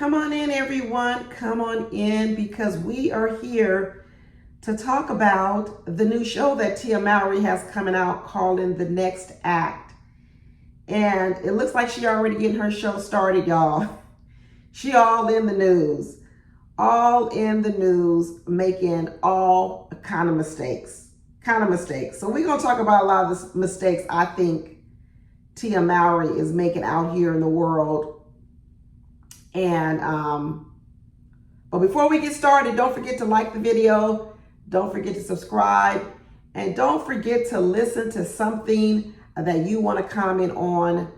Come on in, everyone. Come on in because we are here to talk about the new show that Tia Mowry has coming out called The Next Act. And it looks like she already getting her show started, y'all. She all in the news. All in the news, making all kind of mistakes. So we're going to talk about a lot of the mistakes I think Tia Mowry is making out here in the world. And but before we get started, don't forget to like the video, don't forget to subscribe, and don't forget to listen to something that you want to comment on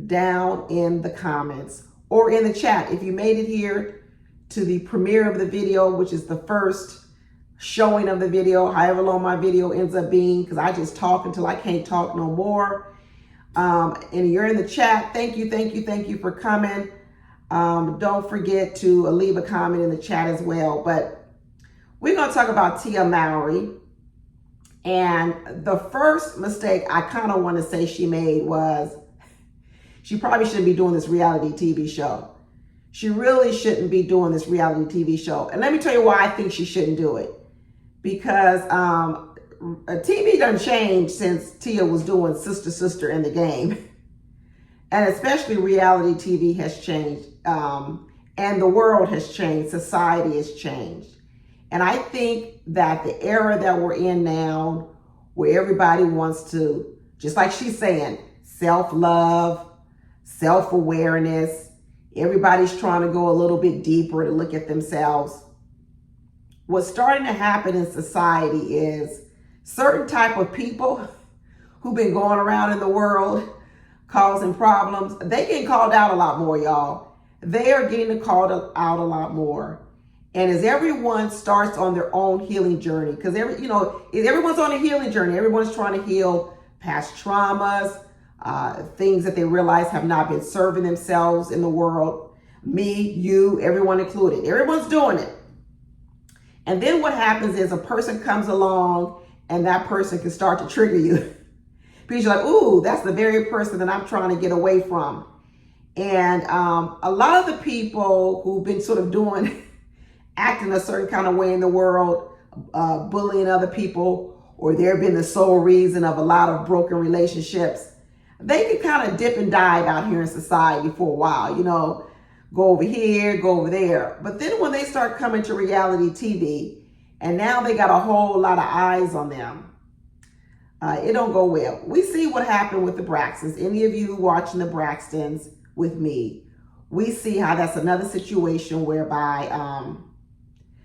down in the comments or in the chat. If you made it here to the premiere of the video, which is the first showing of the video, however long my video ends up being, because I just talk until I can't talk no more. And you're in the chat, thank you for coming. Don't forget to leave a comment in the chat as well. But we're going to talk about Tia Mowry. And the first mistake I kind of want to say she made was she probably shouldn't be doing this reality TV show. She really shouldn't be doing this reality TV show. And let me tell you why I think she shouldn't do it. Because TV done changed since Tia was doing Sister in the Game. And especially reality TV has changed. And the world has changed. Society has changed. And I think that the era that we're in now, where everybody wants to, just like she's saying, self-love, self-awareness, everybody's trying to go a little bit deeper to look at themselves. What's starting to happen in society is certain type of people who've been going around in the world causing problems, they get called out a lot more, y'all. They are getting called out a lot more. And as everyone starts on their own healing journey, because everyone's on a healing journey. Everyone's trying to heal past traumas, things that they realize have not been serving themselves in the world. Me, you, everyone included. Everyone's doing it. And then what happens is a person comes along and that person can start to trigger you. Because you're like, ooh, that's the very person that I'm trying to get away from. And a lot of the people who've been sort of acting a certain kind of way in the world, bullying other people, or they've been the sole reason of a lot of broken relationships, they can kind of dip and dive out here in society for a while, go over here, go over there. But then when they start coming to reality TV, and now they got a whole lot of eyes on them, it don't go well. We see what happened with the Braxtons. Any of you watching the Braxtons with me, we see how that's another situation whereby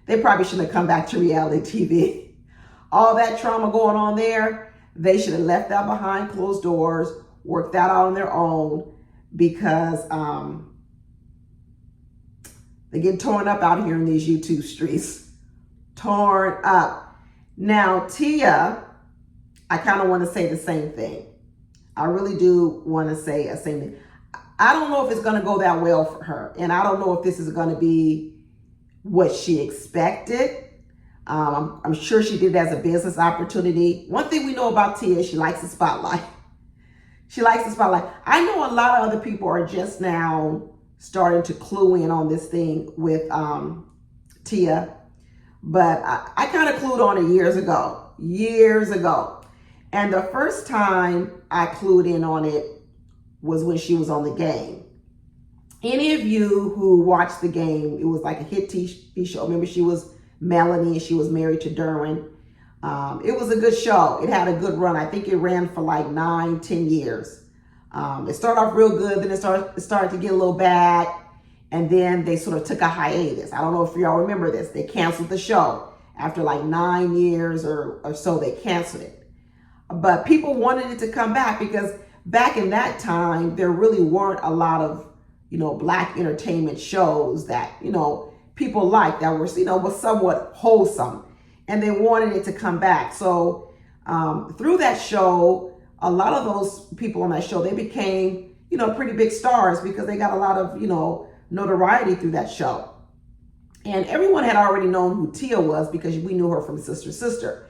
they probably shouldn't have come back to reality TV. All that trauma going on there, they should have left that behind closed doors, worked that out on their own, because they get torn up out here in these YouTube streets. Torn up. Now, Tia, I kind of want to say the same thing. I really do want to say the same thing. I don't know if it's going to go that well for her. And I don't know if this is going to be what she expected. I'm sure she did it as a business opportunity. One thing we know about Tia is she likes the spotlight. She likes the spotlight. I know a lot of other people are just now starting to clue in on this thing with Tia. But I kind of clued on it years ago. And the first time I clued in on it was when she was on The Game. Any of you who watched The Game, it was like a hit TV show. Remember, she was Melanie and she was married to Derwin. It was a good show. It had a good run. I think it ran for like 9-10 years. It started off real good, then it started to get a little bad, and then they sort of took a hiatus. I don't know if y'all remember this. They canceled the show. After like 9 years or so, they canceled it. But people wanted it to come back because back in that time, there really weren't a lot of, Black entertainment shows that, people liked that were, was somewhat wholesome. And they wanted it to come back. So through that show, a lot of those people on that show, they became, pretty big stars because they got a lot of, notoriety through that show. And everyone had already known who Tia was because we knew her from Sister.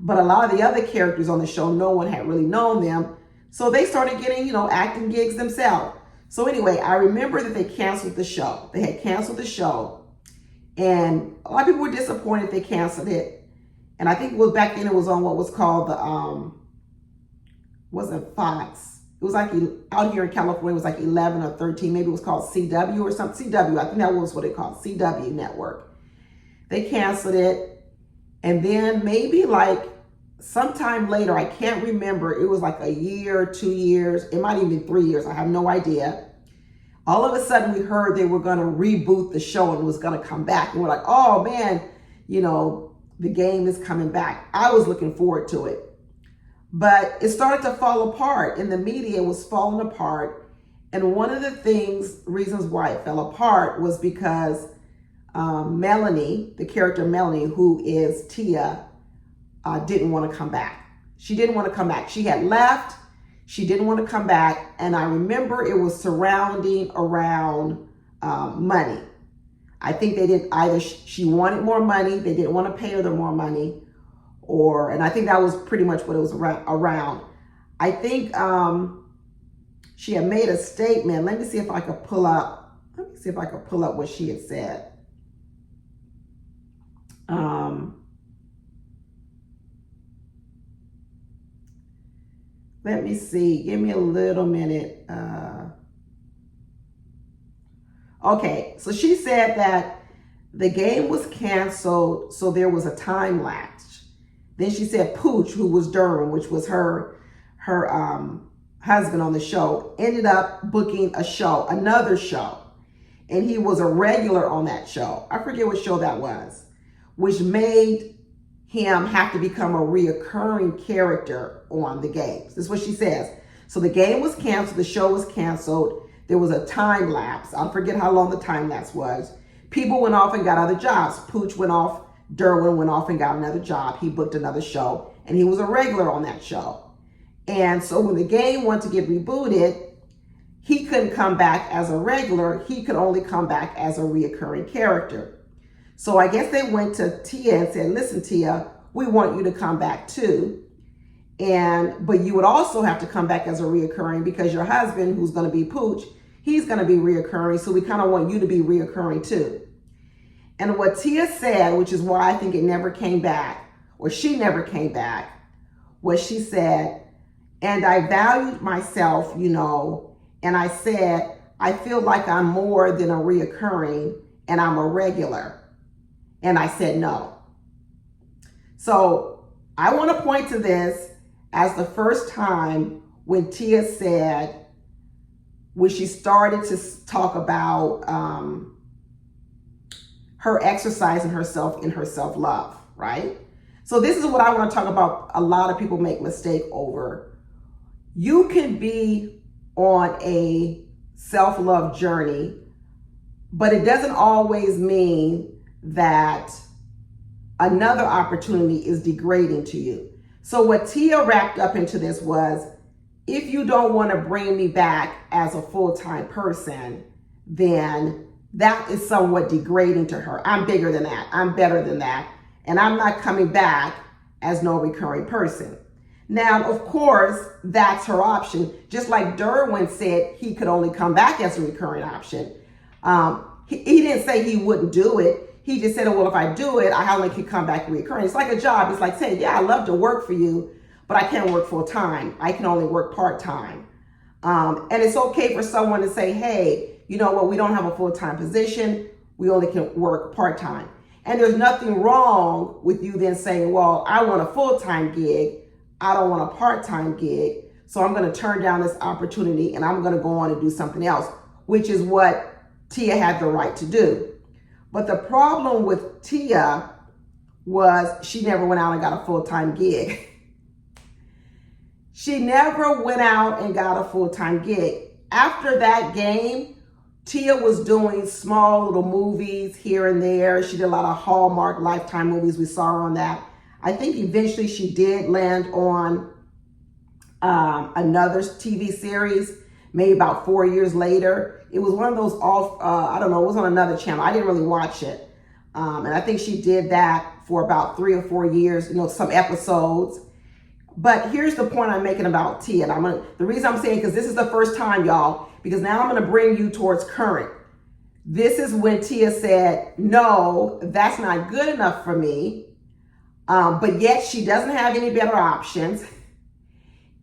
But a lot of the other characters on the show, no one had really known them. So they started getting, acting gigs themselves. So anyway, I remember that they canceled the show. They had canceled the show, and a lot of people were disappointed they canceled it. And I think it was back then it was on what was called the wasn't Fox. It was like out here in California, it was like 11 or 13. Maybe it was called CW or something. CW, I think that was what it called, CW network. They canceled it, and then maybe like sometime later, I can't remember, it was like a year, 2 years, it might even be 3 years, I have no idea. All of a sudden we heard they were gonna reboot the show and it was gonna come back. And we're like, oh man, you know, the game is coming back. I was looking forward to it. But it started to fall apart, and the media was falling apart. And one of the reasons why it fell apart was because Melanie, the character Melanie, who is Tia, didn't want to come back. She didn't want to come back. She had left. She didn't want to come back. And I remember it was surrounding around money. I think they didn't either. She wanted more money. They didn't want to pay her the more money. And I think that was pretty much what it was around. I think she had made a statement. Let me see if I could pull up what she had said. Let me see. Give me a little minute. Okay, so she said that the game was canceled, so there was a time lapse. Then she said Pooch, who was Derwin, which was her husband on the show, ended up booking another show. And he was a regular on that show. I forget what show that was, which made him have to become a reoccurring character on the games. This is what she says. So the game was canceled, the show was canceled. There was a time lapse. I forget how long the time lapse was. People went off and got other jobs. Pooch went off, Derwin went off and got another job. He booked another show, and he was a regular on that show. And so when the game wanted to get rebooted, he couldn't come back as a regular. He could only come back as a reoccurring character. So I guess they went to Tia and said, listen, Tia, we want you to come back too. But you would also have to come back as a reoccurring because your husband, who's going to be Pooch, he's going to be reoccurring. So we kind of want you to be reoccurring too. And what Tia said, which is why I think it never came back, or she never came back, was she said, and I valued myself, you know, and I said, I feel like I'm more than a reoccurring and I'm a regular. And I said no. So I want to point to this as the first time when Tia said, when she started to talk about her exercising herself in her self-love, right? So this is what I want to talk about. A lot of people make mistake over. You can be on a self-love journey, but it doesn't always mean that another opportunity is degrading to you. So what Tia wrapped up into this was, if you don't want to bring me back as a full-time person, then that is somewhat degrading to her. I'm bigger than that. I'm better than that. And I'm not coming back as no recurring person. Now, of course, that's her option. Just like Derwin said he could only come back as a recurring option. He didn't say he wouldn't do it. He just said, oh, well, if I do it, I only can come back recurring. It's like a job. It's like saying, yeah, I love to work for you, but I can't work full time. I can only work part time. And it's okay for someone to say, hey, you know what? We don't have a full-time position. We only can work part time. And there's nothing wrong with you then saying, well, I want a full-time gig. I don't want a part-time gig. So I'm going to turn down this opportunity and I'm going to go on and do something else, which is what Tia had the right to do. But the problem with Tia was she never went out and got a full-time gig. She never went out and got a full-time gig. After that game, Tia was doing small little movies here and there. She did a lot of Hallmark Lifetime movies. We saw her on that. I think eventually she did land on another TV series, maybe about 4 years later. It was one of those I don't know, it was on another channel. I didn't really watch it. And I think she did that for about 3 or 4 years, you know, some episodes. But here's the point I'm making about Tia. And the reason I'm saying, because this is the first time, y'all, because now I'm going to bring you towards current. This is when Tia said, no, that's not good enough for me. But yet she doesn't have any better options.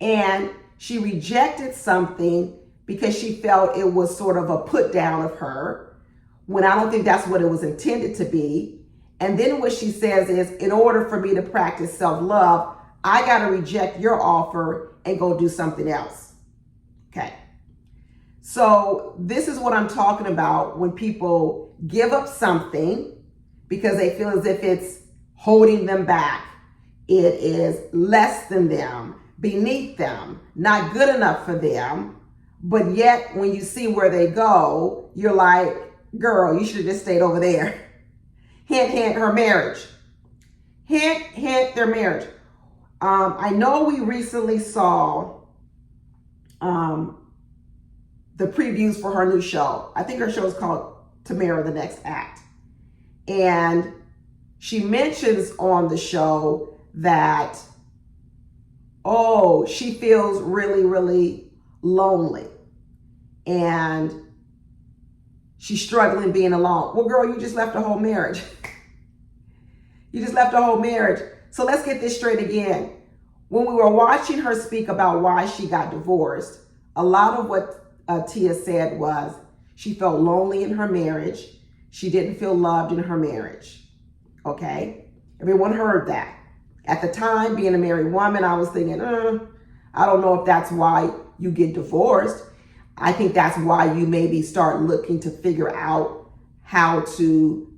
And she rejected something because she felt it was sort of a put down of her, when I don't think that's what it was intended to be. And then what she says is, in order for me to practice self-love, I got to reject your offer and go do something else. Okay. So this is what I'm talking about when people give up something because they feel as if it's holding them back. It is less than them, beneath them, not good enough for them. But yet when you see where they go, you're like, girl, you should have just stayed over there. Hint, hint, her marriage. Hint, hint, their marriage. I know we recently saw the previews for her new show. I think her show is called Tamara, the Next Act. And she mentions on the show that, oh, she feels really, really lonely. And she's struggling being alone. Well, girl, you just left a whole marriage. You just left a whole marriage. So let's get this straight again. When we were watching her speak about why she got divorced, a lot of what Tia said was she felt lonely in her marriage. She didn't feel loved in her marriage. Okay? Everyone heard that. At the time, being a married woman, I was thinking, I don't know if that's why you get divorced. I think that's why you maybe start looking to figure out how to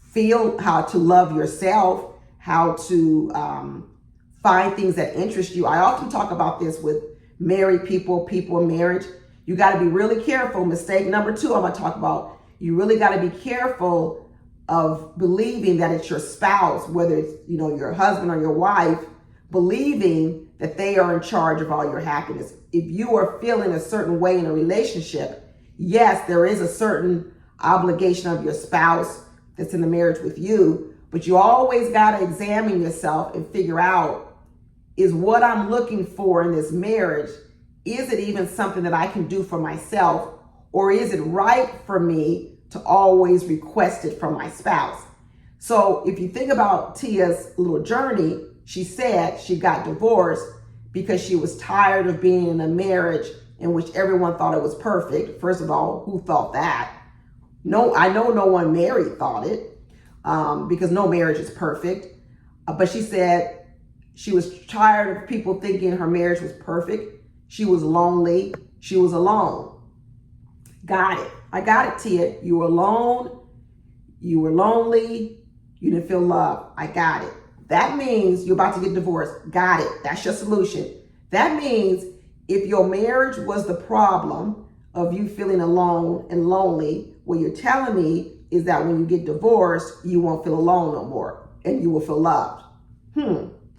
feel, how to love yourself, how to find things that interest you. I often talk about this with married people, people in marriage. You got to be really careful. Mistake number 2, I'm going to talk about. You really got to be careful of believing that it's your spouse, whether it's, your husband or your wife, believing that they are in charge of all your happiness. If you are feeling a certain way in a relationship, yes, there is a certain obligation of your spouse that's in the marriage with you, but you always got to examine yourself and figure out, is what I'm looking for in this marriage, is it even something that I can do for myself, or is it right for me to always request it from my spouse? So if you think about Tia's little journey, she said she got divorced because she was tired of being in a marriage in which everyone thought it was perfect. First of all, who thought that? No, I know no one married thought it, because no marriage is perfect. But she said she was tired of people thinking her marriage was perfect. She was lonely. She was alone. Got it. I got it, Tia. You were alone. You were lonely. You didn't feel love. I got it. That means you're about to get divorced. Got it. That's your solution. That means if your marriage was the problem of you feeling alone and lonely, what you're telling me is that when you get divorced, you won't feel alone no more and you will feel loved.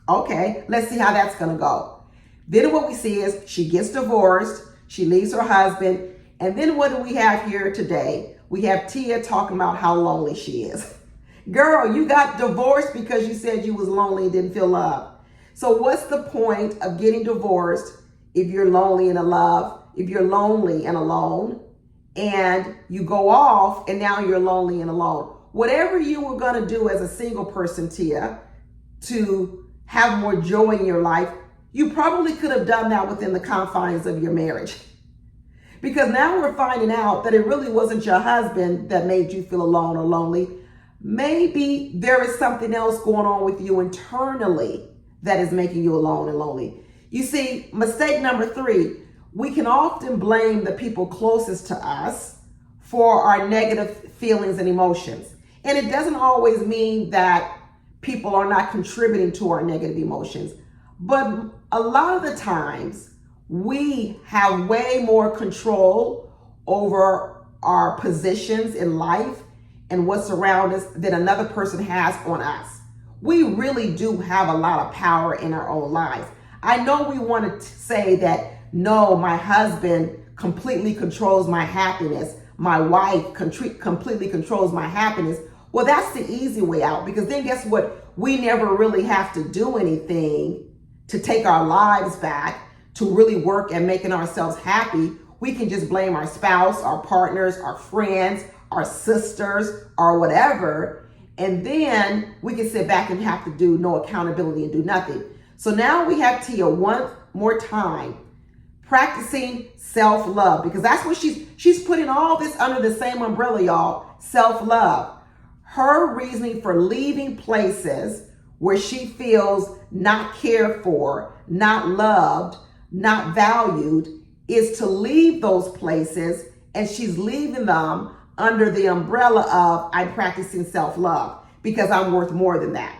Okay, let's see how that's going to go. Then what we see is she gets divorced. She leaves her husband. And then what do we have here today? We have Tia talking about how lonely she is. Girl, you got divorced because you said you was lonely and didn't feel loved. So what's the point of getting divorced if you're lonely and if you're lonely and alone, and you go off and now you're lonely and alone? Whatever you were going to do as a single person, Tia, to have more joy in your life, you probably could have done that within the confines of your marriage. Because now we're finding out that it really wasn't your husband that made you feel alone or lonely. Maybe there is something else going on with you internally that is making you alone and lonely. You see, mistake number 3, we can often blame the people closest to us for our negative feelings and emotions. And it doesn't always mean that people are not contributing to our negative emotions. But a lot of the times, we have way more control over our positions in life and what's around us than another person has on us. We really do have a lot of power in our own lives. I know we want to say that, no, my husband completely controls my happiness. My wife completely controls my happiness. Well, that's the easy way out, because then guess what? We never really have to do anything to take our lives back, to really work at making ourselves happy, we can just blame our spouse, our partners, our friends, our sisters, or whatever. And then we can sit back and have to do no accountability and do nothing. So now we have Tia one more time practicing self-love, because that's what she's putting all this under the same umbrella, y'all. Self-love. Her reasoning for leaving places where she feels not cared for, not loved, not valued, is to leave those places, and she's leaving them under the umbrella of, I'm practicing self-love because I'm worth more than that.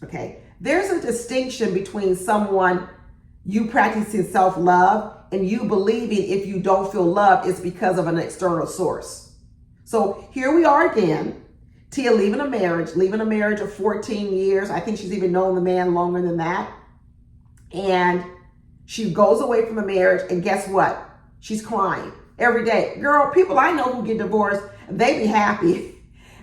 Okay. There's a distinction between someone, you practicing self-love, and you believing if you don't feel loved, it's because of an external source. So here we are again, Tia leaving a marriage of 14 years. I think she's even known the man longer than that. And she goes away from the marriage, and guess what? She's crying every day. Girl, people I know who get divorced, they be happy.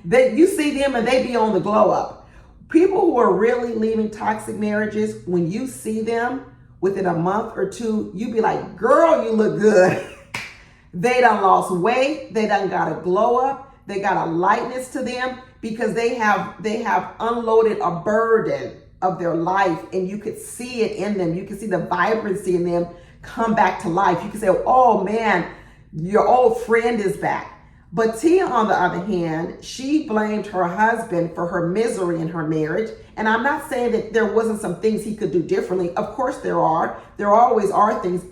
You see them and they be on the glow up. People who are really leaving toxic marriages, when you see them within a month or two, you be like, girl, you look good. They done lost weight. They done got a glow up. They got a lightness to them because they have unloaded a burden of their life, and you could see it in them. You can see the vibrancy in them come back to life. You can say, oh man, your old friend is back. But Tia, on the other hand, she blamed her husband for her misery in her marriage. And I'm not saying that there wasn't some things he could do differently. Of course there are. There always are things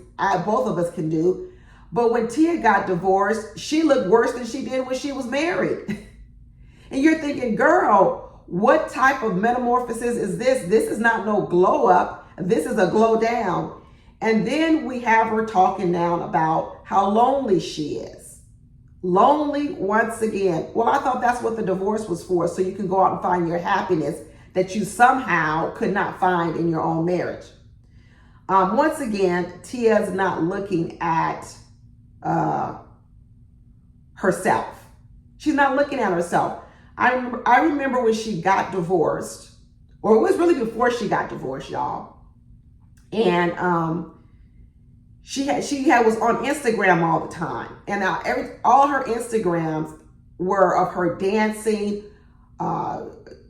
both of us can do. But when Tia got divorced, she looked worse than she did when she was married. And you're thinking, girl, what type of metamorphosis is this? This is not no glow up. This is a glow down. And then we have her talking now about how lonely she is. Lonely once again. Well, I thought that's what the divorce was for, so you can go out and find your happiness that you somehow could not find in your own marriage. Once again, Tia's not looking at herself. She's not looking at herself. I remember when she got divorced, or it was really before she got divorced, y'all. And she was on Instagram all the time, and all her Instagrams were of her dancing.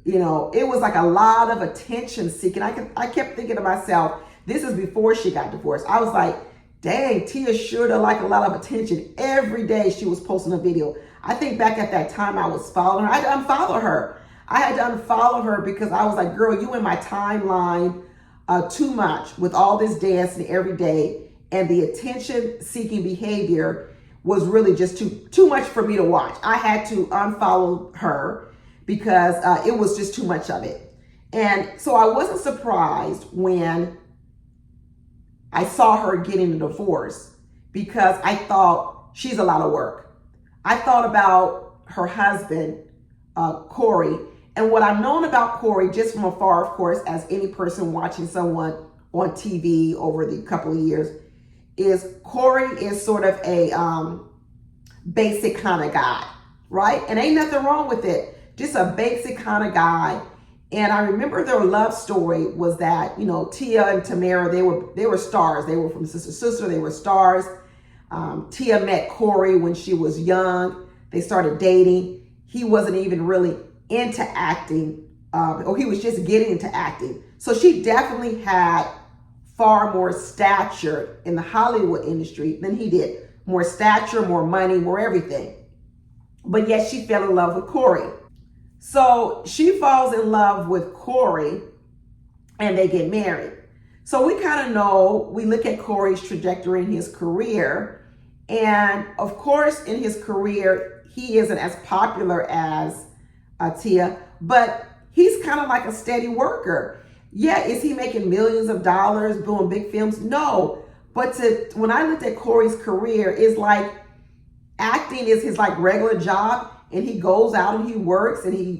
It was like a lot of attention seeking. I kept thinking to myself, this is before she got divorced. I was like, dang, Tia sure to like a lot of attention. Every day she was posting a video. I think back at that time I was following her. I had to unfollow her. I had to unfollow her because I was like, girl, you in my timeline too much with all this dancing every day. And the attention-seeking behavior was really just too much for me to watch. I had to unfollow her because it was just too much of it. And so I wasn't surprised when I saw her getting a divorce, because I thought she's a lot of work. I thought about her husband, Corey, and what I've known about Corey just from afar, of course, as any person watching someone on TV over the couple of years, is Corey is sort of a basic kind of guy, right? And ain't nothing wrong with it. Just a basic kind of guy. And I remember their love story was that, Tia and Tamara, they were stars. They were from sister. They were stars. Tia met Corey when she was young. They started dating. He wasn't even really into acting, or he was just getting into acting. So she definitely had far more stature in the Hollywood industry than he did. More stature, more money, more everything. But yet she fell in love with Corey. So she falls in love with Corey and they get married. So we kind of know, we look at Corey's trajectory in his career. And of course, in his career, he isn't as popular as Tia, but he's kind of like a steady worker. Yeah, is he making millions of dollars doing big films? No. But when I looked at Corey's career, it's like acting is his like regular job, and he goes out and he works and he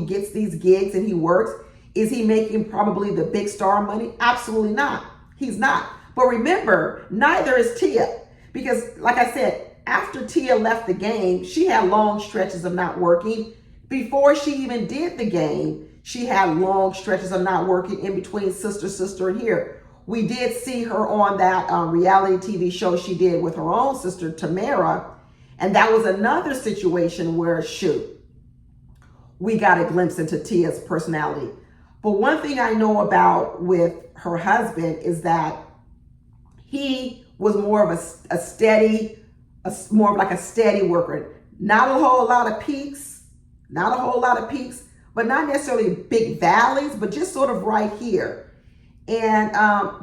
gets these gigs and he works. Is he making probably the big star money? Absolutely not. He's not. But remember, neither is Tia, because like I said, after Tia left the game, she had long stretches of not working. Before she even did the game, she had long stretches of not working in between sister and here. we did see her on that reality TV show she did with her own sister, Tamara. And that was another situation where, shoot, we got a glimpse into Tia's personality. But one thing I know about with her husband is that he was more of a steady, more of like a steady worker. Not a whole lot of peaks, but not necessarily big valleys, but just sort of right here. And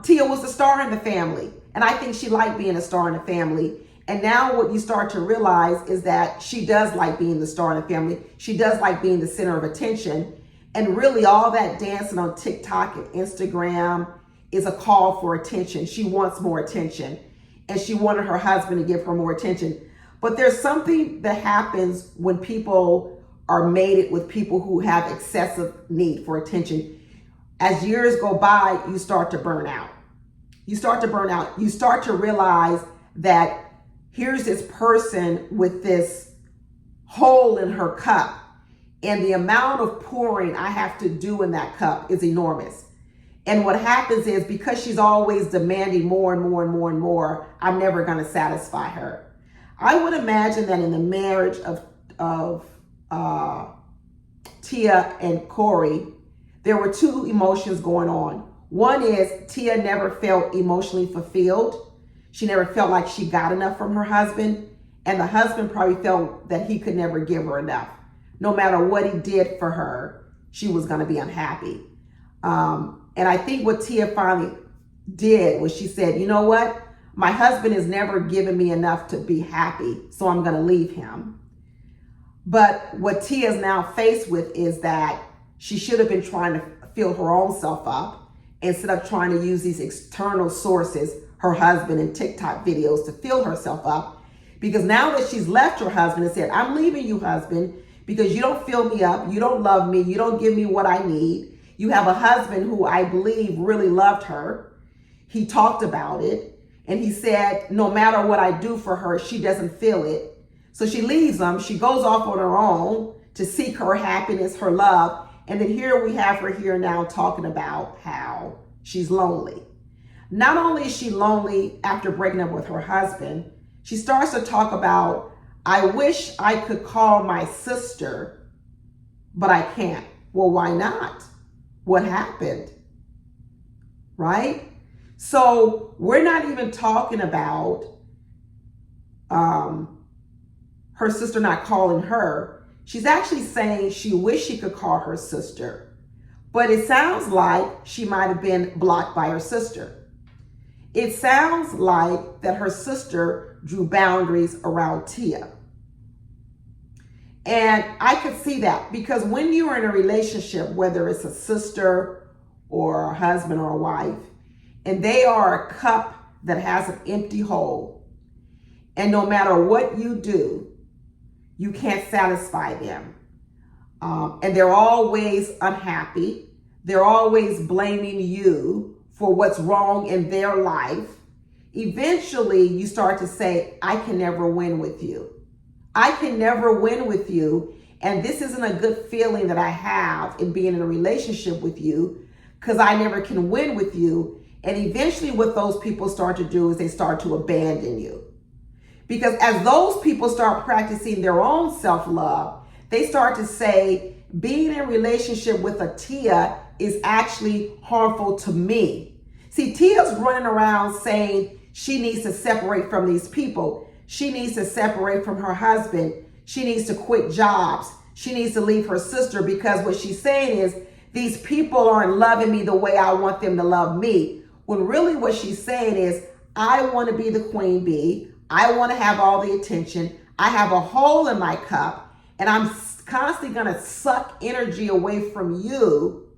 Tia was the star in the family. And I think she liked being a star in the family. And now what you start to realize is that she does like being the star in the family. She does like being the center of attention. And really all that dancing on TikTok and Instagram is a call for attention. She wants more attention. And she wanted her husband to give her more attention. But there's something that happens when people are mated with people who have excessive need for attention. As years go by, you start to burn out. You start to realize that here's this person with this hole in her cup, and the amount of pouring I have to do in that cup is enormous. And what happens is, because she's always demanding more and more and more and more, I'm never going to satisfy her. I would imagine that in the marriage of Tia and Corey, there were two emotions going on. One is Tia never felt emotionally fulfilled. She never felt like she got enough from her husband. And the husband probably felt that he could never give her enough. No matter what he did for her, she was going to be unhappy. And I think what Tia finally did was she said, you know what? My husband has never given me enough to be happy, so I'm going to leave him. But what Tia's now faced with is that she should have been trying to fill her own self up instead of trying to use these external sources, her husband and TikTok videos, to fill herself up. Because now that she's left her husband and said, I'm leaving you, husband, because you don't fill me up, you don't love me, you don't give me what I need. You have a husband who I believe really loved her. He talked about it. And he said, no matter what I do for her, she doesn't feel it. So she leaves him. She goes off on her own to seek her happiness, her love. And then here we have her here now talking about how she's lonely. Not only is she lonely after breaking up with her husband, she starts to talk about, I wish I could call my sister, but I can't. Well, why not? What happened? Right? So we're not even talking about her sister not calling her. She's actually saying she wished she could call her sister. But it sounds like she might have been blocked by her sister. It sounds like that her sister drew boundaries around Tia. And I could see that, because when you are in a relationship, whether it's a sister or a husband or a wife, and they are a cup that has an empty hole, and no matter what you do, you can't satisfy them. And they're always unhappy. They're always blaming you for what's wrong in their life. Eventually, you start to say, I can never win with you. I can never win with you. And this isn't a good feeling that I have in being in a relationship with you, because I never can win with you. And eventually what those people start to do is they start to abandon you. Because as those people start practicing their own self-love, they start to say, being in a relationship with a Tia is actually harmful to me. See, Tia's running around saying she needs to separate from these people. She needs to separate from her husband. She needs to quit jobs. She needs to leave her sister, because what she's saying is, these people aren't loving me the way I want them to love me. When really what she's saying is, I want to be the queen bee. I want to have all the attention. I have a hole in my cup, and I'm constantly going to suck energy away from you.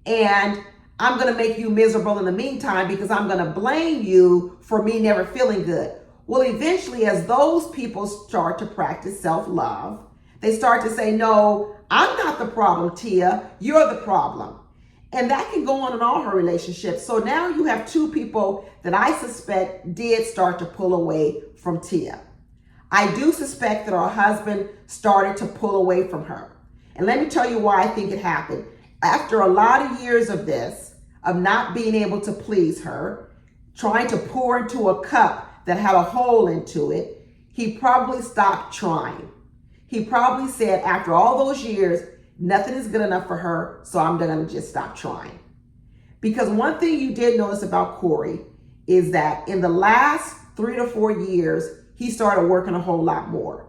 And I'm going to make you miserable in the meantime, because I'm going to blame you for me never feeling good. Well, eventually, as those people start to practice self-love, they start to say, no, I'm not the problem, Tia. You're the problem. And that can go on in all her relationships. So now you have two people that I suspect did start to pull away from Tia. I do suspect that her husband started to pull away from her. And let me tell you why I think it happened. After a lot of years of this, of not being able to please her, trying to pour into a cup that had a hole into it, he probably stopped trying. He probably said, after all those years, nothing is good enough for her, so I'm going to just stop trying. Because one thing you did notice about Corey is that in the last 3 to 4 years, he started working a whole lot more.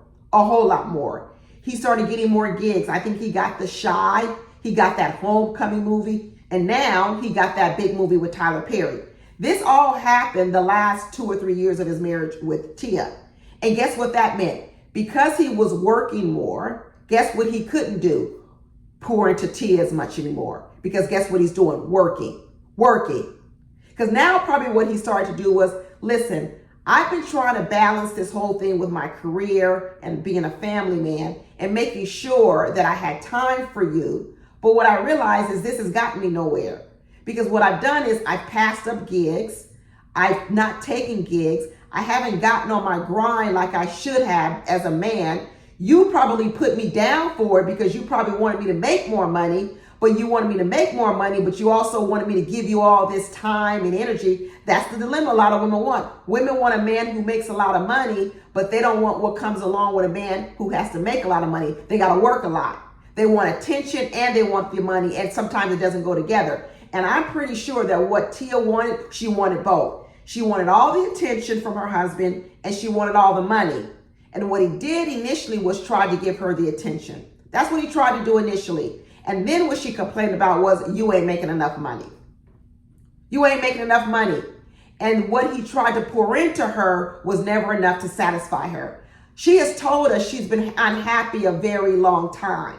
He started getting more gigs. I think he got The Shy, he got that Homecoming movie, and now he got that big movie with Tyler Perry. This all happened the last 2 or 3 years of his marriage with Tia. And guess what that meant? Because he was working more, guess what he couldn't do? Pour into Tia as much anymore. Because guess what he's doing? Working. Because now probably what he started to do was, listen, I've been trying to balance this whole thing with my career and being a family man and making sure that I had time for you. But what I realized is this has gotten me nowhere. Because what I've done is I've passed up gigs. I've not taken gigs. I haven't gotten on my grind like I should have as a man. You probably put me down for it because you probably wanted me to make more money, but you wanted me to make more money, but you also wanted me to give you all this time and energy. That's the dilemma a lot of women want. Women want a man who makes a lot of money, but they don't want what comes along with a man who has to make a lot of money. They got to work a lot. They want attention and they want the money, and sometimes it doesn't go together. And I'm pretty sure that what Tia wanted, she wanted both. She wanted all the attention from her husband and she wanted all the money. And what he did initially was try to give her the attention. That's what he tried to do initially. And then what she complained about was, you ain't making enough money. You ain't making enough money. And what he tried to pour into her was never enough to satisfy her. She has told us she's been unhappy a very long time.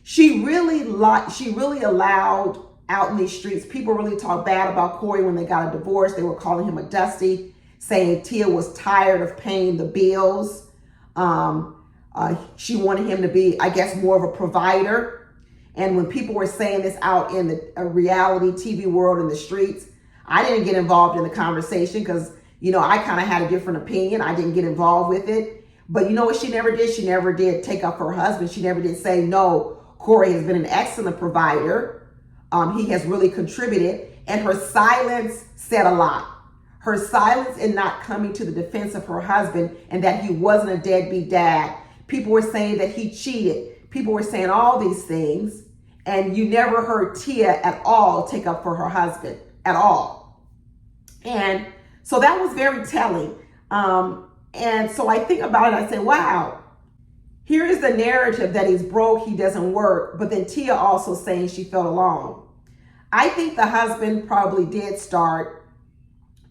She really allowed out in these streets. People really talk bad about Corey when they got a divorce. They were calling him a dusty, saying Tia was tired of paying the bills. She wanted him to be, I guess, more of a provider. And when people were saying this out in the reality TV world in the streets, I didn't get involved in the conversation because, I kind of had a different opinion. I didn't get involved with it. But you know what she never did? She never did take up for her husband. She never did say, no, Corey has been an excellent provider. He has really contributed. And her silence said a lot. Her silence in not coming to the defense of her husband and that he wasn't a deadbeat dad. People were saying that he cheated. People were saying all these things. And you never heard Tia at all take up for her husband at all. And so that was very telling. And so I think about it, I say, wow, here is the narrative that he's broke, he doesn't work, but then Tia also saying she felt alone. I think the husband probably did start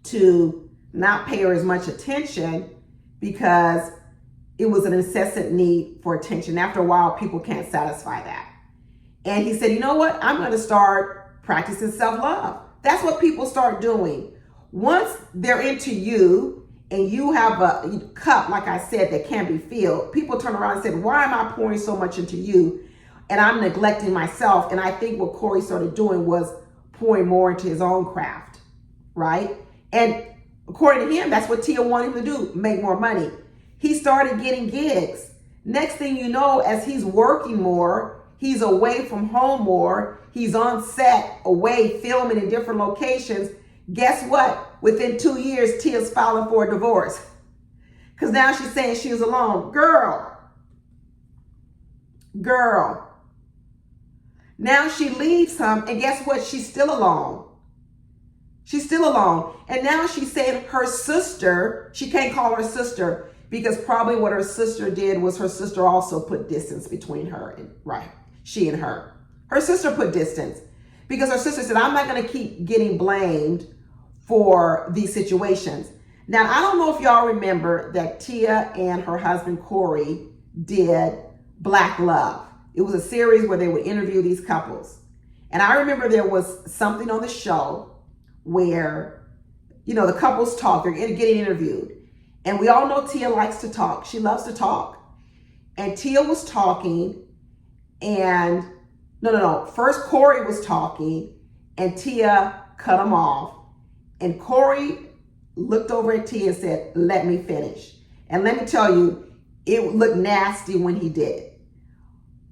to not pay her as much attention because it was an incessant need for attention. After a while, people can't satisfy that. And he said, you know what? I'm going to start practicing self-love. That's what people start doing. Once they're into you, and you have a cup, like I said, that can't be filled, people turn around and say, why am I pouring so much into you? And I'm neglecting myself. And I think what Corey started doing was pouring more into his own craft, right? And according to him, that's what Tia wanted him to do, make more money. He started getting gigs. Next thing you know, as he's working more, he's away from home more, he's on set, away, filming in different locations. Guess what? Within 2 years, Tia's filing for a divorce. Because now she's saying she was alone. Girl. Now she leaves him, and guess what? She's still alone. And now she's saying her sister, she can't call her sister because probably what her sister did was her sister also put distance between her and, right, she and her. Her sister put distance because her sister said, I'm not going to keep getting blamed for these situations. Now, I don't know if y'all remember that Tia and her husband, Corey, did Black Love. It was a series where they would interview these couples. And I remember there was something on the show where, the couples talk, they're getting interviewed. And we all know Tia likes to talk. She loves to talk. And Tia was talking and, first Corey was talking and Tia cut him off. And Corey looked over at Tia and said, let me finish. And let me tell you, it looked nasty when he did.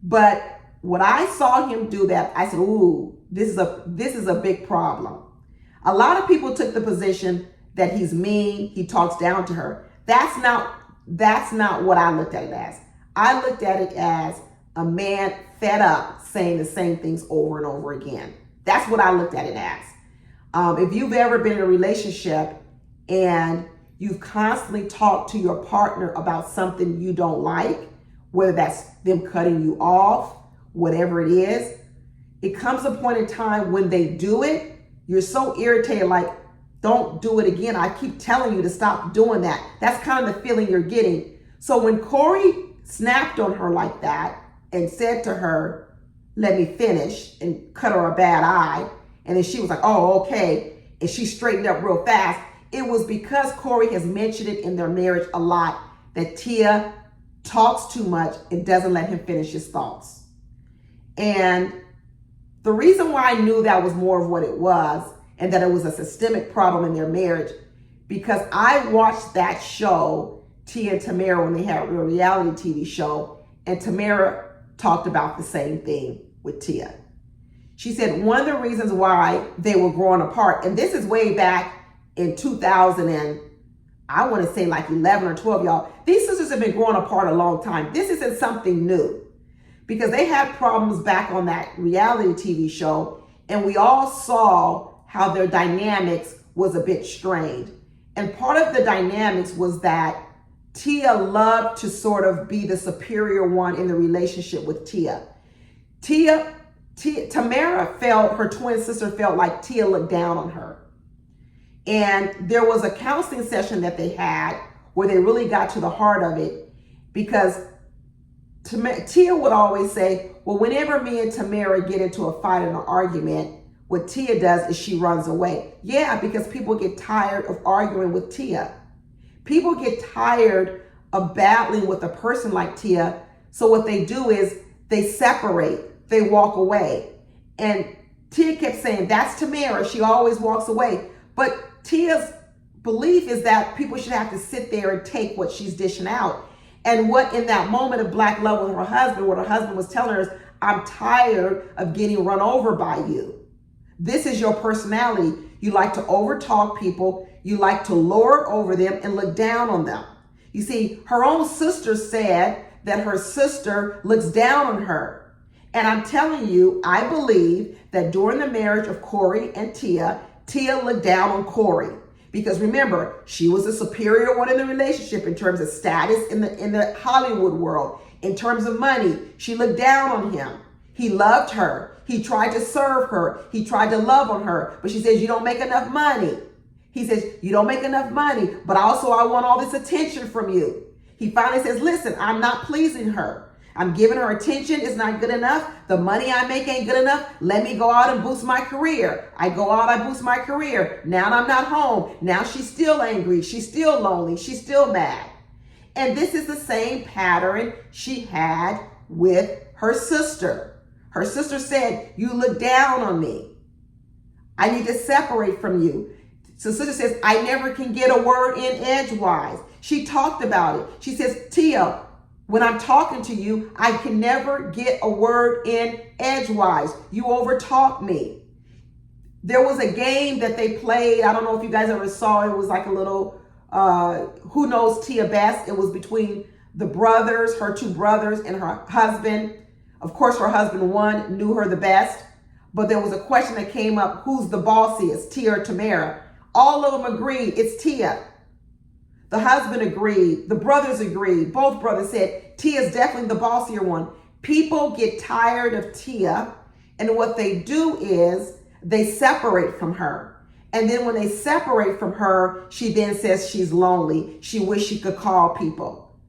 But when I saw him do that, I said, ooh, this is a big problem. A lot of people took the position that he's mean, he talks down to her. That's not what I looked at it as. I looked at it as a man fed up saying the same things over and over again. That's what I looked at it as. If you've ever been in a relationship and you've constantly talked to your partner about something you don't like, whether that's them cutting you off, whatever it is, it comes a point in time when they do it, you're so irritated, like, don't do it again. I keep telling you to stop doing that. That's kind of the feeling you're getting. So when Corey snapped on her like that and said to her, let me finish, and cut her a bad eye, and then she was like, oh, okay, and she straightened up real fast, it was because Corey has mentioned it in their marriage a lot, that Tia talks too much and doesn't let him finish his thoughts. And the reason why I knew that was more of what it was, and that it was a systemic problem in their marriage, because I watched that show, Tia and Tamara, when they had a reality TV show, and Tamara talked about the same thing with Tia. She said one of the reasons why they were growing apart, and this is way back in 2000 and I want to say like 11 or 12, y'all. These sisters have been growing apart a long time. This isn't something new, because they had problems back on that reality TV show, and we all saw how their dynamics was a bit strained. And part of the dynamics was that Tia loved to sort of be the superior one in the relationship with Tia. Tamara felt, her twin sister felt like Tia looked down on her. And there was a counseling session that they had where they really got to the heart of it, because Tia would always say, well, whenever me and Tamara get into a fight or an argument, what Tia does is she runs away. Yeah, because people get tired of arguing with Tia. People get tired of battling with a person like Tia. So what they do is they separate, they walk away. And Tia kept saying, that's Tamara, she always walks away. But Tia's belief is that people should have to sit there and take what she's dishing out. And what in that moment of black love with her husband, what her husband was telling her is, I'm tired of getting run over by you. This is your personality. You like to overtalk people. You like to lord over them and look down on them. You see, her own sister said that her sister looks down on her. And I'm telling you, I believe that during the marriage of Corey and Tia looked down on Corey. Because remember, she was the superior one in the relationship in terms of status in the Hollywood world. In terms of money, she looked down on him. He loved her. He tried to serve her. He tried to love on her. But she says, you don't make enough money. He says, you don't make enough money, but also I want all this attention from you. He finally says, listen, I'm not pleasing her. I'm giving her attention. It's not good enough. The money I make ain't good enough. Let me go out and boost my career. I go out, I boost my career. Now I'm not home. Now she's still angry. She's still lonely. She's still mad. And this is the same pattern she had with her sister. Her sister said, you look down on me. I need to separate from you. So sister says, I never can get a word in edgewise. She talked about it. She says, Tia, when I'm talking to you, I can never get a word in edgewise. You overtalk me. There was a game that they played. I don't know if you guys ever saw it. It was like a little, who knows Tia best? It was between the brothers, her two brothers, and her husband. Of course, her husband won, knew her the best. But there was a question that came up, who's the bossiest, Tia or Tamara? All of them agreed, it's Tia. The husband agreed, the brothers agreed. Both brothers said, Tia's definitely the bossier one. People get tired of Tia, and what they do is they separate from her. And then when they separate from her, she then says she's lonely. She wishes she could call people.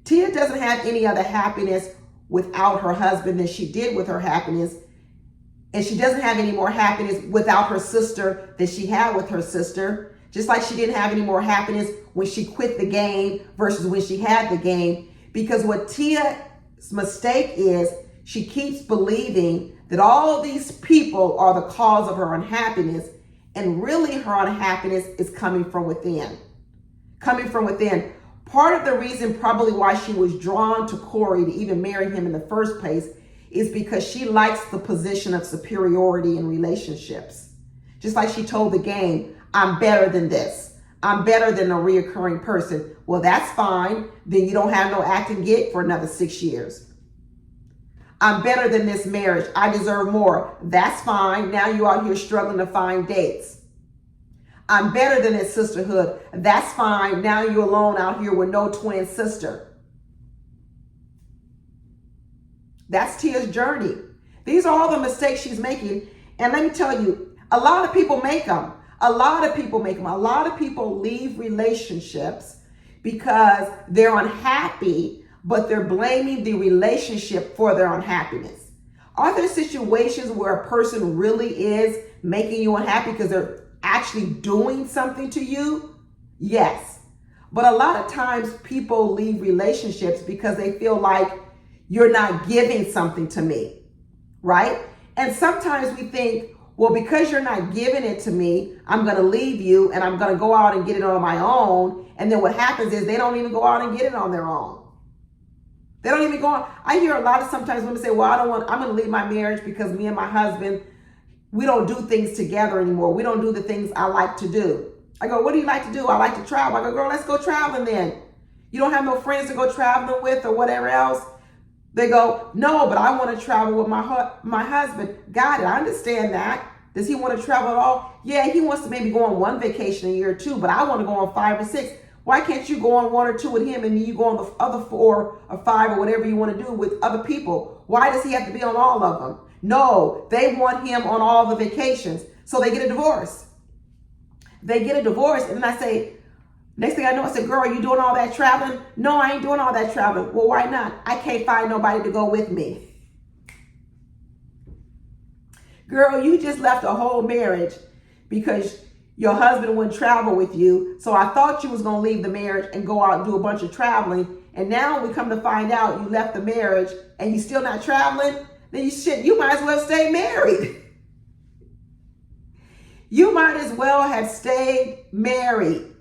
Tia doesn't have any other happiness without her husband than she did with her happiness. And she doesn't have any more happiness without her sister than she had with her sister. Just like she didn't have any more happiness when she quit the game versus when she had the game. Because what Tia's mistake is, she keeps believing that all of these people are the cause of her unhappiness. And really her unhappiness is coming from within. Coming from within. Part of the reason probably why she was drawn to Corey to even marry him in the first place is because she likes the position of superiority in relationships. Just like she told the game, I'm better than this. I'm better than a reoccurring person. Well, that's fine. Then you don't have no acting gig for another 6 years. I'm better than this marriage. I deserve more. That's fine. Now you're out here struggling to find dates. I'm better than this sisterhood. That's fine. Now you're alone out here with no twin sister. That's Tia's journey. These are all the mistakes she's making. And let me tell you, a lot of people make them. A lot of people make them. A lot of people leave relationships because they're unhappy, but they're blaming the relationship for their unhappiness. Are there situations where a person really is making you unhappy because they're actually doing something to you? Yes. But a lot of times people leave relationships because they feel like you're not giving something to me, right? And sometimes we think, well, because you're not giving it to me, I'm going to leave you and I'm going to go out and get it on my own. And then what happens is they don't even go out and get it on their own. They don't even go on. I hear a lot of sometimes women say, well, I'm going to leave my marriage because me and my husband, we don't do things together anymore. We don't do the things I like to do. I go, what do you like to do? I like to travel. I go, girl, let's go traveling then. You don't have no friends to go traveling with or whatever else? They go, no, but I want to travel with my husband. Got it. I understand that. Does he want to travel at all? Yeah, he wants to maybe go on one vacation a year or two, but I want to go on 5 or 6. Why can't you go on 1 or 2 with him and then you go on the other 4 or 5 or whatever you want to do with other people? Why does he have to be on all of them? No, they want him on all the vacations. So they get a divorce. They get a divorce. And then I say, next thing I know, I said, girl, are you doing all that traveling? No, I ain't doing all that traveling. Well, why not? I can't find nobody to go with me. Girl, you just left a whole marriage because your husband wouldn't travel with you. So I thought you was going to leave the marriage and go out and do a bunch of traveling. And now we come to find out you left the marriage and you still not traveling. Then you might as well stay married. You might as well have stayed married.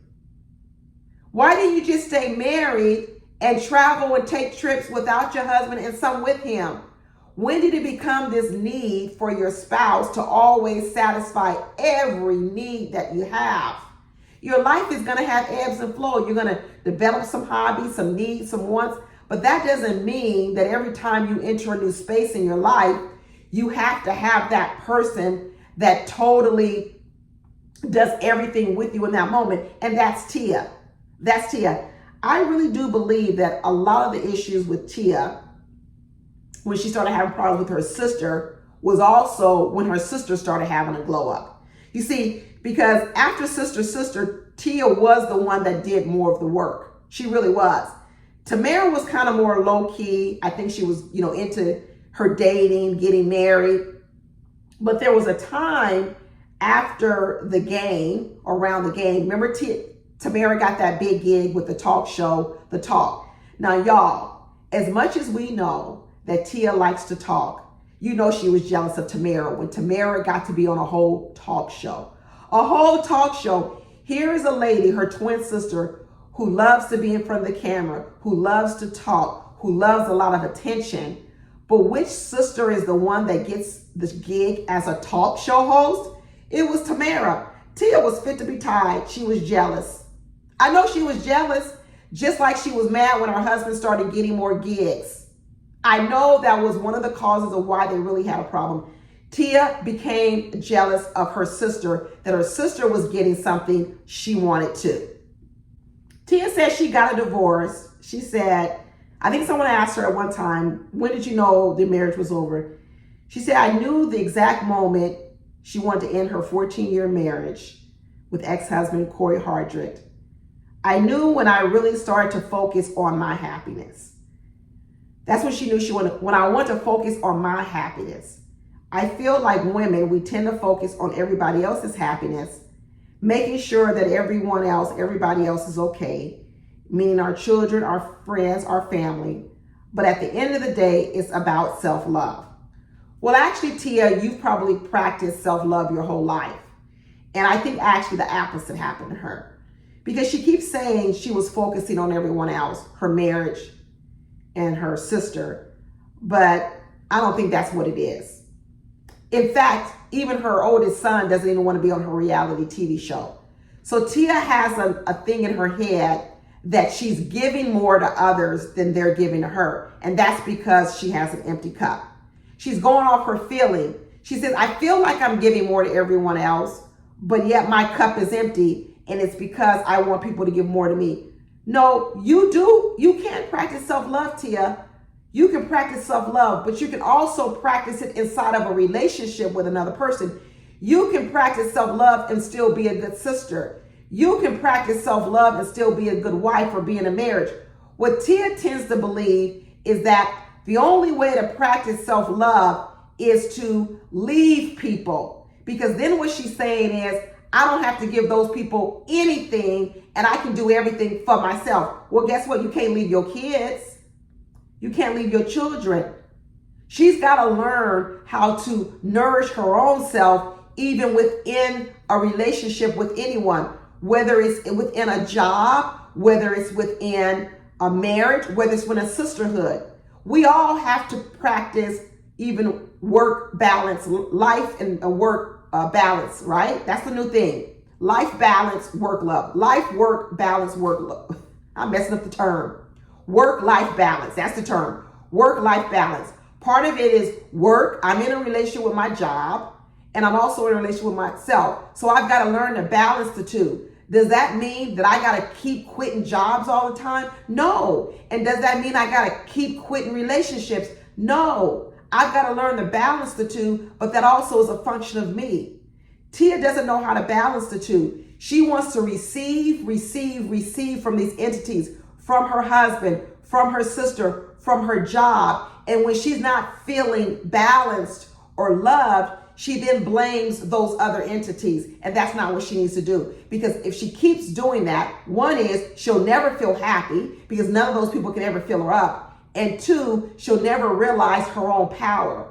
Why didn't you just stay married and travel and take trips without your husband and some with him? When did it become this need for your spouse to always satisfy every need that you have? Your life is going to have ebbs and flows. You're going to develop some hobbies, some needs, some wants. But that doesn't mean that every time you enter a new space in your life, you have to have that person that totally does everything with you in that moment. And that's Tia. That's Tia. I really do believe that a lot of the issues with Tia, when she started having problems with her sister, was also when her sister started having a glow up. You see, because after sister, Tia was the one that did more of the work. She really was. Tamara was kind of more low key. I think she was, into her dating, getting married. But there was a time after the game, around the game, remember Tamara got that big gig with the talk show, The Talk. Now, y'all, as much as we know that Tia likes to talk, she was jealous of Tamara when Tamara got to be on a whole talk show. A whole talk show. Here is a lady, her twin sister, who loves to be in front of the camera, who loves to talk, who loves a lot of attention. But which sister is the one that gets this gig as a talk show host? It was Tamara. Tia was fit to be tied. She was jealous. I know she was jealous, just like she was mad when her husband started getting more gigs. I know that was one of the causes of why they really had a problem. Tia became jealous of her sister, that her sister was getting something she wanted too. Tia said she got a divorce. She said, I think someone asked her at one time, when did you know the marriage was over? She said, I knew the exact moment she wanted to end her 14-year marriage with ex-husband Corey Hardrick. I knew when I really started to focus on my happiness. That's when she knew she wanted. When I want to focus on my happiness. I feel like women, we tend to focus on everybody else's happiness, making sure that everybody else is okay, meaning our children, our friends, our family. But at the end of the day, it's about self-love. Well, actually, Tia, you've probably practiced self-love your whole life. And I think actually the opposite happened to her. Because she keeps saying she was focusing on everyone else, her marriage and her sister. But I don't think that's what it is. In fact, even her oldest son doesn't even want to be on her reality TV show. So Tia has a thing in her head that she's giving more to others than they're giving to her. And that's because she has an empty cup. She's going off her feeling. She says, I feel like I'm giving more to everyone else, but yet my cup is empty. And it's because I want people to give more to me. No, you do. You can't practice self-love, Tia. You can practice self-love, but you can also practice it inside of a relationship with another person. You can practice self-love and still be a good sister. You can practice self-love and still be a good wife or be in a marriage. What Tia tends to believe is that the only way to practice self-love is to leave people. Because then what she's saying is, I don't have to give those people anything and I can do everything for myself. Well, guess what? You can't leave your kids. You can't leave your children. She's got to learn how to nourish her own self, even within a relationship with anyone, whether it's within a job, whether it's within a marriage, whether it's within a sisterhood. We all have to practice even work balance, life and work balance, right? That's the new thing. Life balance, work love. Life, work, balance, work love. I'm messing up the term. Work-life balance, that's the term. Work-life balance. Part of it is work. I'm in a relationship with my job, and I'm also in a relationship with myself. So I've got to learn to balance the two. Does that mean that I got to keep quitting jobs all the time? No. And does that mean I got to keep quitting relationships? No. I've got to learn to balance the two, but that also is a function of me. Tia doesn't know how to balance the two. She wants to receive from these entities, from her husband, from her sister, from her job. And when she's not feeling balanced or loved, she then blames those other entities. And that's not what she needs to do. Because if she keeps doing that, one is she'll never feel happy because none of those people can ever fill her up. And two, she'll never realize her own power.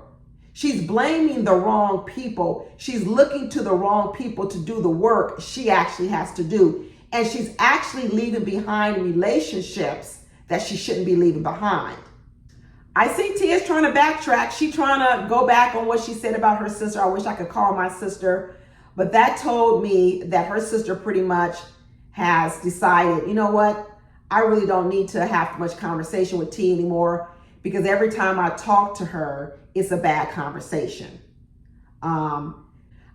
She's blaming the wrong people. She's looking to the wrong people to do the work she actually has to do. And she's actually leaving behind relationships that she shouldn't be leaving behind. I see Tia's trying to backtrack. She's trying to go back on what she said about her sister. I wish I could call my sister. But that told me that her sister pretty much has decided, you know what? I really don't need to have much conversation with Tia anymore because every time I talk to her, it's a bad conversation.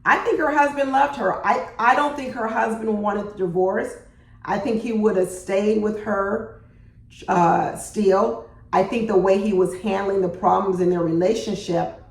I think her husband loved her. I don't think her husband wanted the divorce. I think he would have stayed with her still. I think the way he was handling the problems in their relationship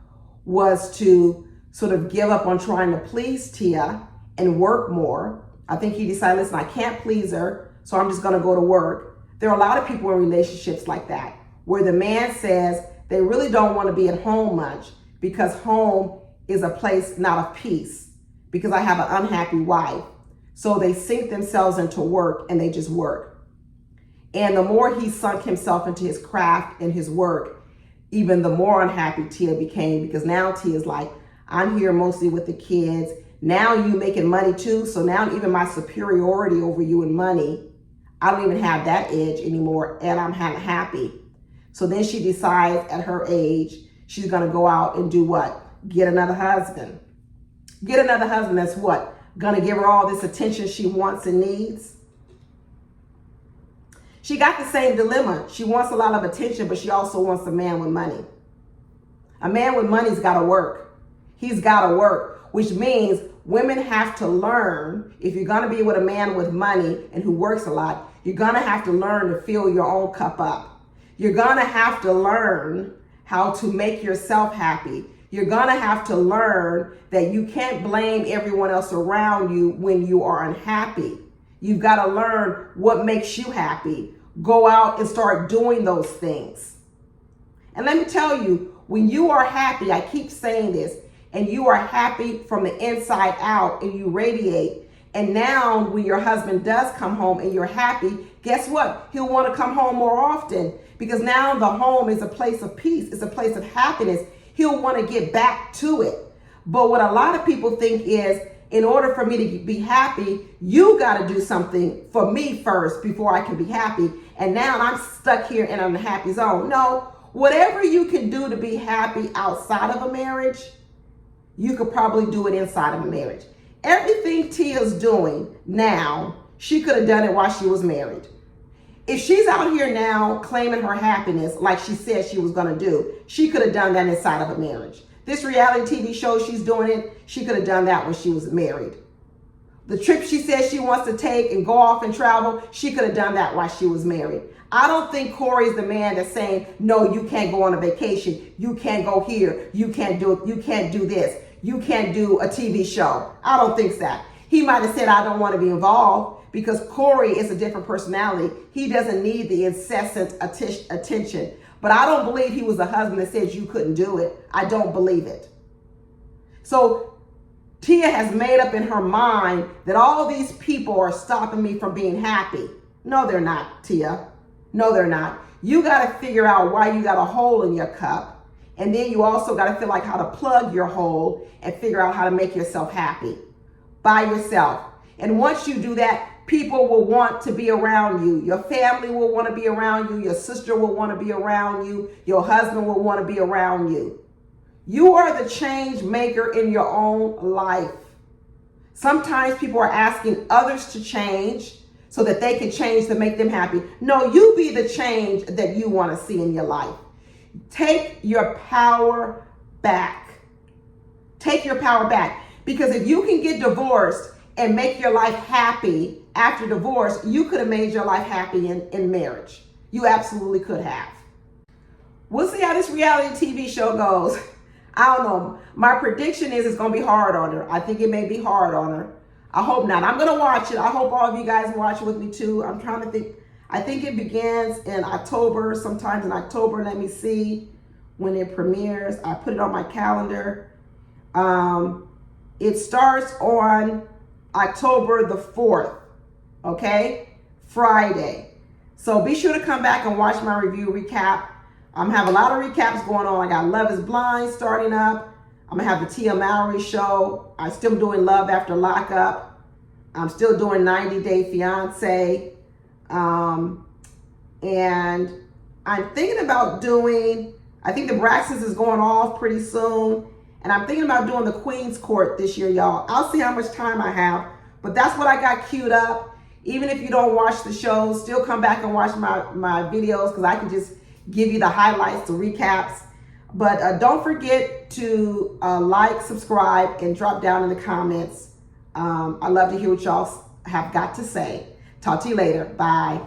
was to sort of give up on trying to please Tia and work more. I think he decided, listen, I can't please her, so I'm just going to go to work. There are a lot of people in relationships like that, where the man says they really don't want to be at home much because home is a place not of peace, because I have an unhappy wife. So they sink themselves into work and they just work. And the more he sunk himself into his craft and his work, even the more unhappy Tia became, because now Tia's like, I'm here mostly with the kids. Now you making money too. So now even my superiority over you in money, I don't even have that edge anymore, and I'm happy. So then she decides at her age, she's going to go out and do what? Get another husband. Get another husband that's what? Going to give her all this attention she wants and needs. She got the same dilemma. She wants a lot of attention, but she also wants a man with money. A man with money's got to work. He's got to work, which means women have to learn, if you're going to be with a man with money and who works a lot, you're going to have to learn to fill your own cup up. You're going to have to learn how to make yourself happy. You're going to have to learn that you can't blame everyone else around you when you are unhappy. You've got to learn what makes you happy. Go out and start doing those things. And let me tell you, when you are happy, I keep saying this, and you are happy from the inside out and you radiate. And now when your husband does come home and you're happy, guess what? He'll want to come home more often, because now the home is a place of peace. It's a place of happiness. He'll want to get back to it. But what a lot of people think is, in order for me to be happy, you got to do something for me first before I can be happy. And now I'm stuck here in an unhappy zone. No, whatever you can do to be happy outside of a marriage, you could probably do it inside of a marriage. Everything Tia's doing now, she could have done it while she was married. If she's out here now claiming her happiness like she said she was going to do, she could have done that inside of a marriage. This reality TV show, she's doing it, she could have done that when she was married. The trip she says she wants to take and go off and travel, she could have done that while she was married. I don't think Corey's the man that's saying, no, you can't go on a vacation. You can't go here. You can't do it. You can't do this. You can't do a TV show. I don't think that. He might have said, I don't want to be involved, because Corey is a different personality. He doesn't need the incessant attention. But I don't believe he was the husband that says you couldn't do it. I don't believe it. So Tia has made up in her mind that all these people are stopping me from being happy. No, they're not, Tia. No, they're not. You got to figure out why you got a hole in your cup. And then you also got to feel like how to plug your hole and figure out how to make yourself happy by yourself. And once you do that, people will want to be around you. Your family will want to be around you. Your sister will want to be around you. Your husband will want to be around you. You are the change maker in your own life. Sometimes people are asking others to change so that they can change to make them happy. No, you be the change that you want to see in your life. Take your power back. Take your power back. Because if you can get divorced and make your life happy after divorce, you could have made your life happy in marriage. You absolutely could have. We'll see how this reality TV show goes. I don't know. My prediction is it's going to be hard on her. I think it may be hard on her. I hope not. I'm going to watch it. I hope all of you guys watch it with me too. I'm trying to think. I think it begins in October, sometimes in October. Let me see when it premieres. I put it on my calendar. It starts on October the 4th, okay? Friday. So be sure to come back and watch my review recap. I'm have a lot of recaps going on. I got Love is Blind starting up. I'm gonna have the Tia Mowry show. I'm still doing Love After Lockup. I'm still doing 90 Day Fiance. And I'm thinking about doing, I think the Braxtons is going off pretty soon. And I'm thinking about doing the Queen's Court this year, y'all. I'll see how much time I have. But that's what I got queued up. Even if you don't watch the shows, still come back and watch my videos, because I can just give you the highlights, the recaps. But don't forget to like, subscribe, and drop down in the comments. I love to hear what y'all have got to say. Talk to you later. Bye.